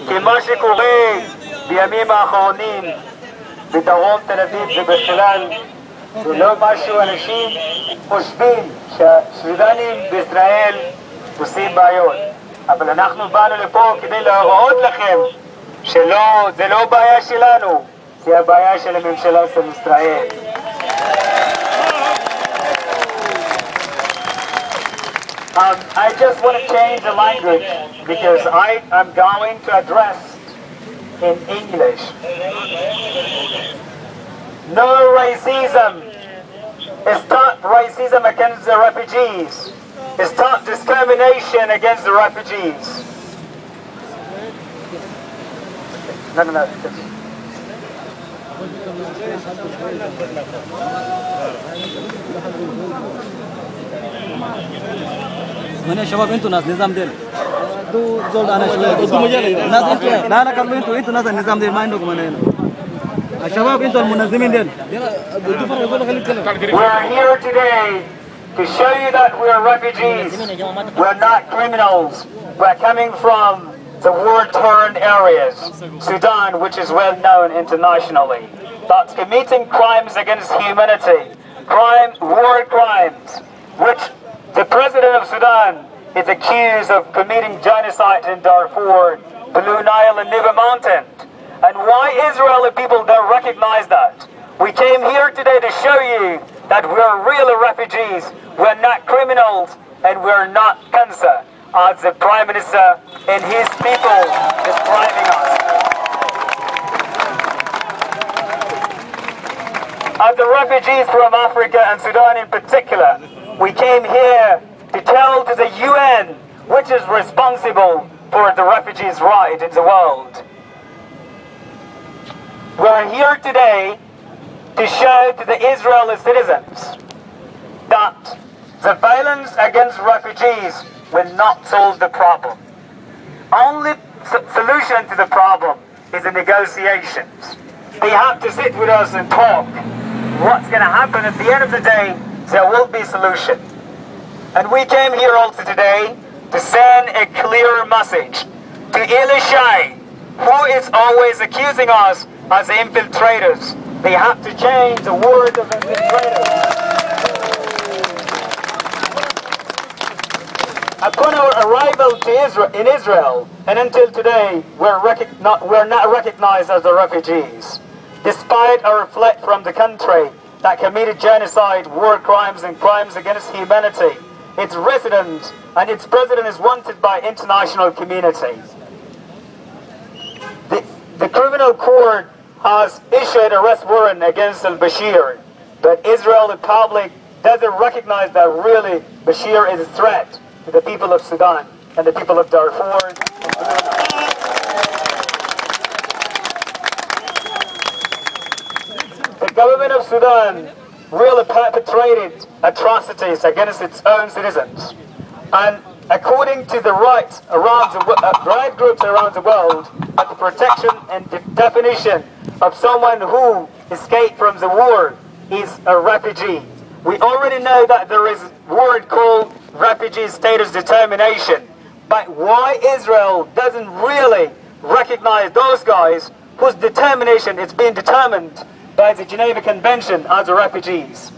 כי מה שקורה בימים האחרונים בדרום תל אביב ובכלל זה לא משהו אנשים חושבים שהסודנים בישראל עושים בעיות, אבל אנחנו באנו לפה כדי להראות לכם שלא, זה לא בעיה שלנו, זה הבעיה של הממשלה של ישראל. I just want to change the language because I am going to address in English. No racism. It's not racism against the refugees. It's not discrimination against the refugees. No. मैंने शबाब इन तो नाज़ निज़ाम दिल तो जोड़ आना शबाब तो मुझे नाज़ क्या ना ना कर लो इन तो नाज़ निज़ाम दिल माइंड को मैंने शबाब इन तो मुनज़्ज़िमीन दिल We are here today to show you that we are refugees. We are not criminals. We are coming from the war-torn areas, Sudan, which is well known internationally, that's committing crimes against humanity, war crimes, which the president of Sudan is accused of committing genocide in Darfur, Blue Nile and Niva Mountain. And why Israeli people don't recognize that? We came here today to show you that we're real refugees, we're not criminals, and we're not cancer, as the Prime Minister and his people describing us. As the refugees from Africa and Sudan in particular, we came here to tell to the UN, which is responsible for the refugees' right in the world. We're here today to show to the Israeli citizens that the violence against refugees will not solve the problem. Only solution to the problem is the negotiations. They have to sit with us and talk. What's going to happen at the end of the day, there will be solution. And we came here also today to send a clear message to Elishai, who is always accusing us as infiltrators. They have to change the word of infiltrators. Upon our arrival to in Israel, and until today, we're not recognized as the refugees. Despite our flight from the country that committed genocide, war crimes, and crimes against humanity, its residents and its president is wanted by international community. The criminal court has issued an arrest warrant against al-Bashir, but Israeli public doesn't recognize that really Bashir is a threat to the people of Sudan and the people of Darfur. The government of Sudan really perpetrated atrocities against its own citizens. And according to the rights groups around the world, the protection and definition of someone who escaped from the war is a refugee. We already know that there is a word called refugee status determination. But why Israel doesn't really recognize those guys whose determination is being determined by the Geneva Convention as refugees?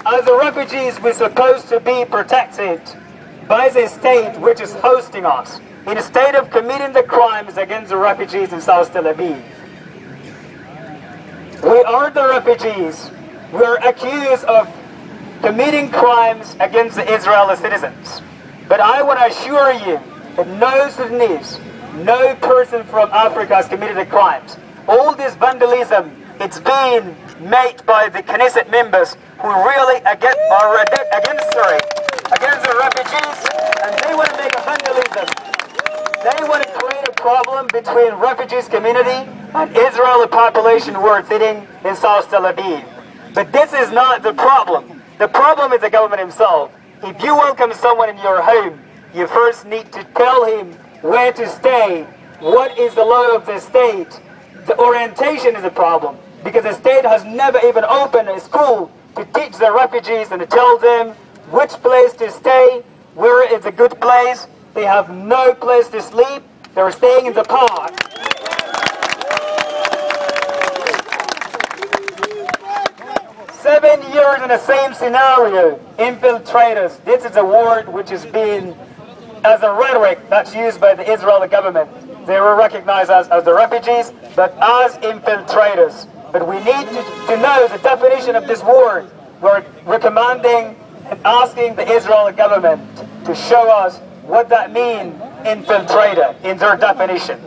As the refugees, we're supposed to be protected by the state which is hosting us, instead of committing the crimes against the refugees in South Tel Aviv. We are the refugees. We're accused of committing crimes against the Israeli citizens. But I want to assure you that no Sudanese, no person from Africa has committed the crimes. All this vandalism, it's being made by the Knesset members who really are against the refugees, and they want to make a vandalism. They want to create a problem between refugees community and Israeli population who are sitting in South Tel Aviv. But this is not the problem. The problem is the government himself. If you welcome someone in your home, you first need to tell him where to stay, what is the law of the state. The orientation is the problem. because the state has never even opened a school to teach the refugees and to tell them which place to stay, where is a good place. They have no place to sleep. They're staying in the park. "7 years in the same scenario, infiltrators." This is a word which is being as a rhetoric that's used by the Israeli government. They were recognized as the refugees, but as infiltrators. But we need to know the definition of this word. We're recommending and asking the Israeli government to show us what that means, infiltrator, in their definition.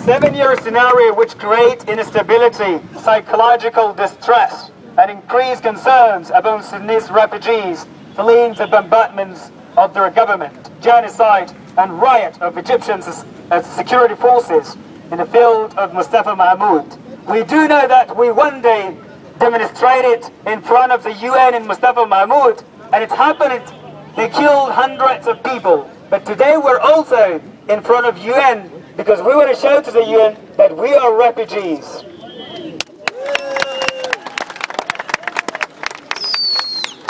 7-year scenario which creates instability, psychological distress, and increased concerns among Sudanese refugees fleeing the bombardments of their government, genocide and riot of Egyptian security forces in the field of Mustafa Mahmoud. We do know that we one day demonstrated in front of the UN in Mustafa Mahmoud, and it happened. They killed hundreds of people. But today we're also in front of UN because we want to show to the UN that we are refugees.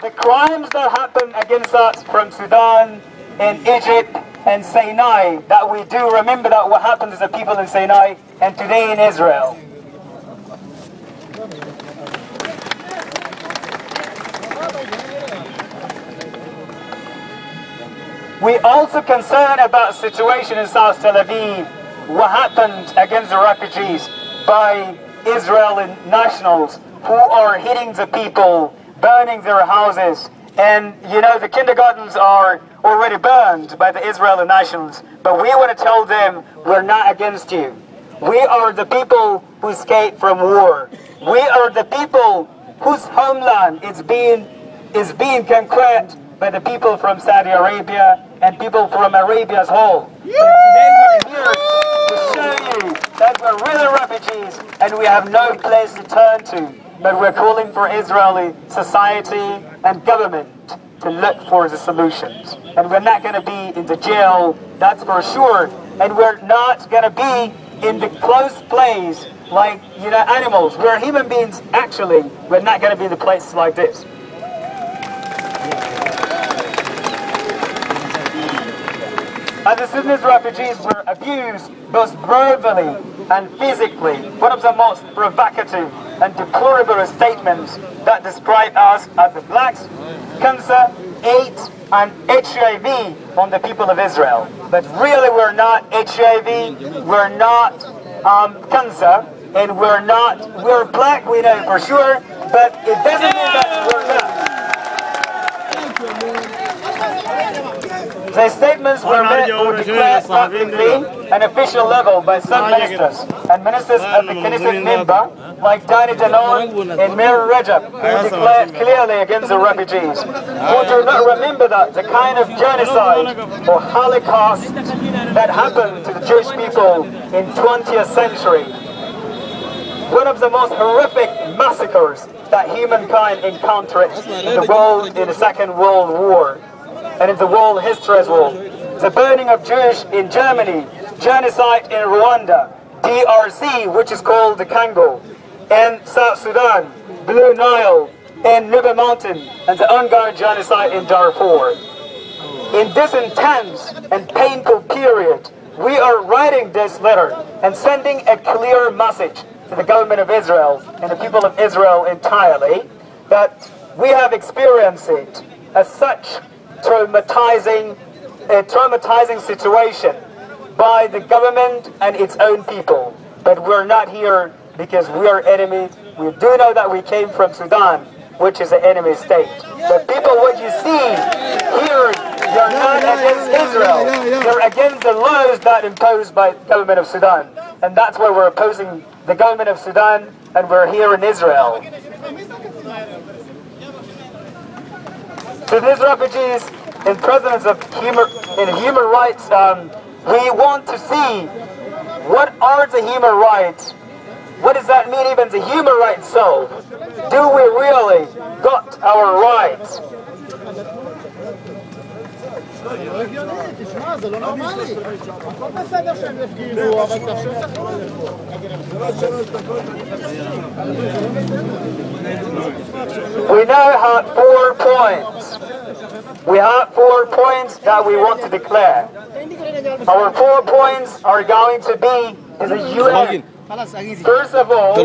The crimes that happen against us from Sudan and Egypt and Sinai, that we do remember that what happened to the people in Sinai and today in Israel. We also concerned about the situation in South Tel Aviv, what happened against the refugees by Israeli nationals who are hitting the people, burning their houses. And you know, the kindergartens are already burned by the Israeli nationals. But we want to tell them, we're not against you. We are the people who escaped from war. We are the people whose homeland is being conquered by the people from Saudi Arabia and people from Arabia as whole. And today we're here to show you that we're really refugees and we have no place to turn to. But we're calling for Israeli society and government to look for the solutions. And we're not going to be in the jail, that's for sure. And we're not going to be in the close place like, you know, animals. We're human beings, actually. We're not going to be in the places like this. As the Sudanese refugees were abused both verbally and physically, one of the most provocative and deplorable statements that describe us as the blacks, cancer, AIDS, and HIV on the people of Israel. But really we're not HIV, we're not cancer, and we're black, we know for sure, but it doesn't mean that we're not. The statements were declared publicly an official level by some ministers and ministers of the Knesset member like Danny Danon and Mir Rajab, who declared clearly against the refugees, who do not remember that the kind of genocide or Holocaust that happened to the Jewish people in 20th century. One of the most horrific massacres that humankind encountered in the world in the Second World War. And in the world history as well. The burning of Jews in Germany, genocide in Rwanda, DRC, which is called the Congo, and South Sudan, Blue Nile, and Nuba Mountain, and the ongoing genocide in Darfur. In this intense and painful period, we are writing this letter and sending a clear message to the government of Israel and the people of Israel entirely that we have experienced it as such traumatizing situation by the government and its own people. But we're not here because we are enemies. We do know that we came from Sudan, which is an enemy state. But people, what you see here, they're not against Israel. They're against the laws that imposed by the government of Sudan. And that's why we're opposing the government of Sudan, and we're here in Israel. To these refugees and prisoners of human rights, we want to see what are the human rights. What does that mean, even the human rights so? Do we really got our rights? We now have 4 points. We have 4 points that we want to declare. Our 4 points are going to be in the UN. First of all,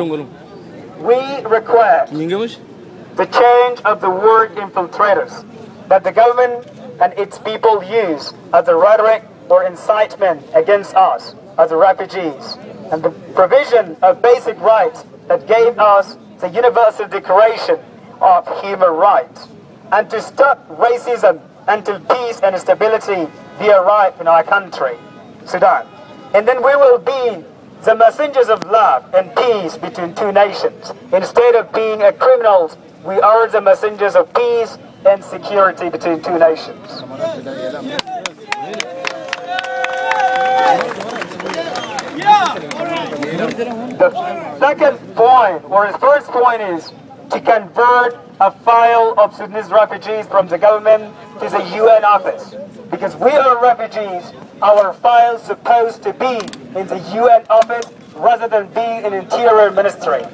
we request the change of the word infiltrators that the government and its people use as a rhetoric or incitement against us as refugees, and the provision of basic rights that gave us the Universal Declaration of Human Rights, and to stop racism until peace and stability be arrived in our country, Sudan. And then we will be the messengers of love and peace between two nations. Instead of being criminals, we are the messengers of peace and security between two nations. The second point, or the first point, is to convert a file of Sudanese refugees from the government to the UN office. Because we are refugees, our file is supposed to be in the UN office rather than being in Interior Ministry.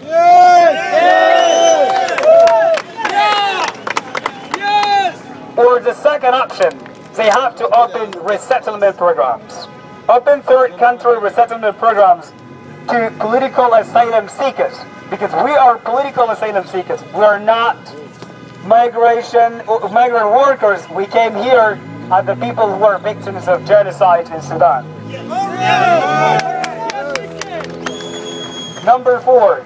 Or the second option, they have to open resettlement programs. Open third country resettlement programs to political asylum seekers, because we are political asylum seekers. We are not migrant workers. We came here as the people who are victims of genocide in Sudan. Number 4,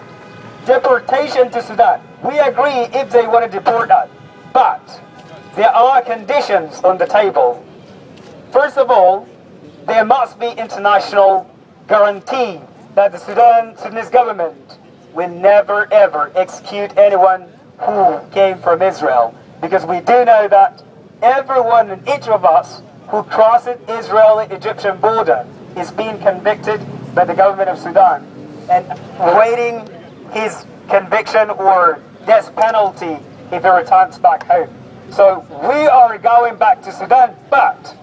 deportation to Sudan. We agree if they want to deport us, but there are conditions on the table. First of all, there must be international guarantee that the Sudanese government will never ever execute anyone who came from Israel, because we do know that everyone and each of us who crosses Israeli-Egyptian border is being convicted by the government of Sudan and awaiting his conviction or death penalty if he returns back home. So we are going back to Sudan, but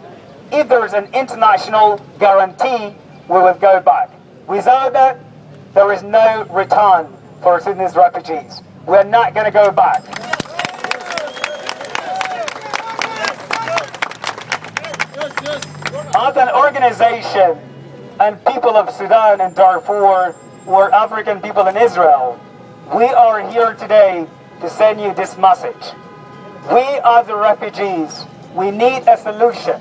if there is an international guarantee, we will go back. Without that, there is no return for Sudanese refugees. We're not going to go back. As an organization and people of Sudan and Darfur, or African people in Israel, we are here today to send you this message. We are the refugees. We need a solution.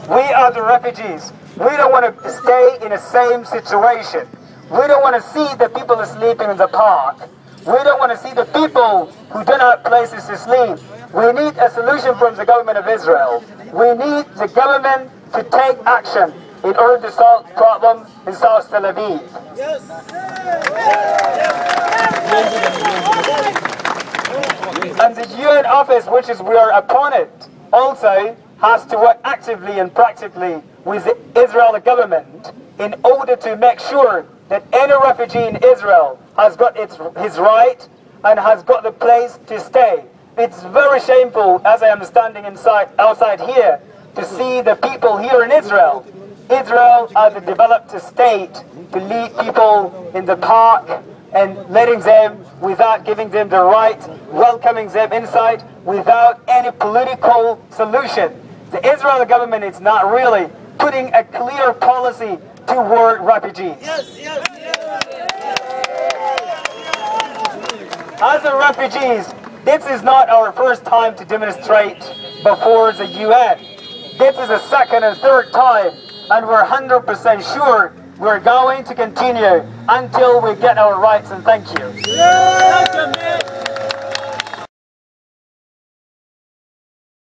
We are the refugees. We don't want to stay in the same situation. We don't want to see the people sleeping in the park. We don't want to see the people who don't have places to sleep. We need a solution from the government of Israel. We need the government to take action in order to solve the problem in South Tel Aviv. Yes. And the UN office, which is we are appointed, also has to work actively and practically with the Israeli government in order to make sure that any refugee in Israel has got his right and has got the place to stay. It's very shameful, as I am standing outside here, to see the people here in Israel. Israel as a developed state to lead people in the park and letting them, without giving them the right, welcoming them inside, without any political solution. The Israeli government is not really putting a clear policy toward refugees. Yes, yes, yes. As a refugees, this is not our first time to demonstrate before the UN. This is the second and third time, and we're 100% sure we're going to continue until we get our rights, and thank you.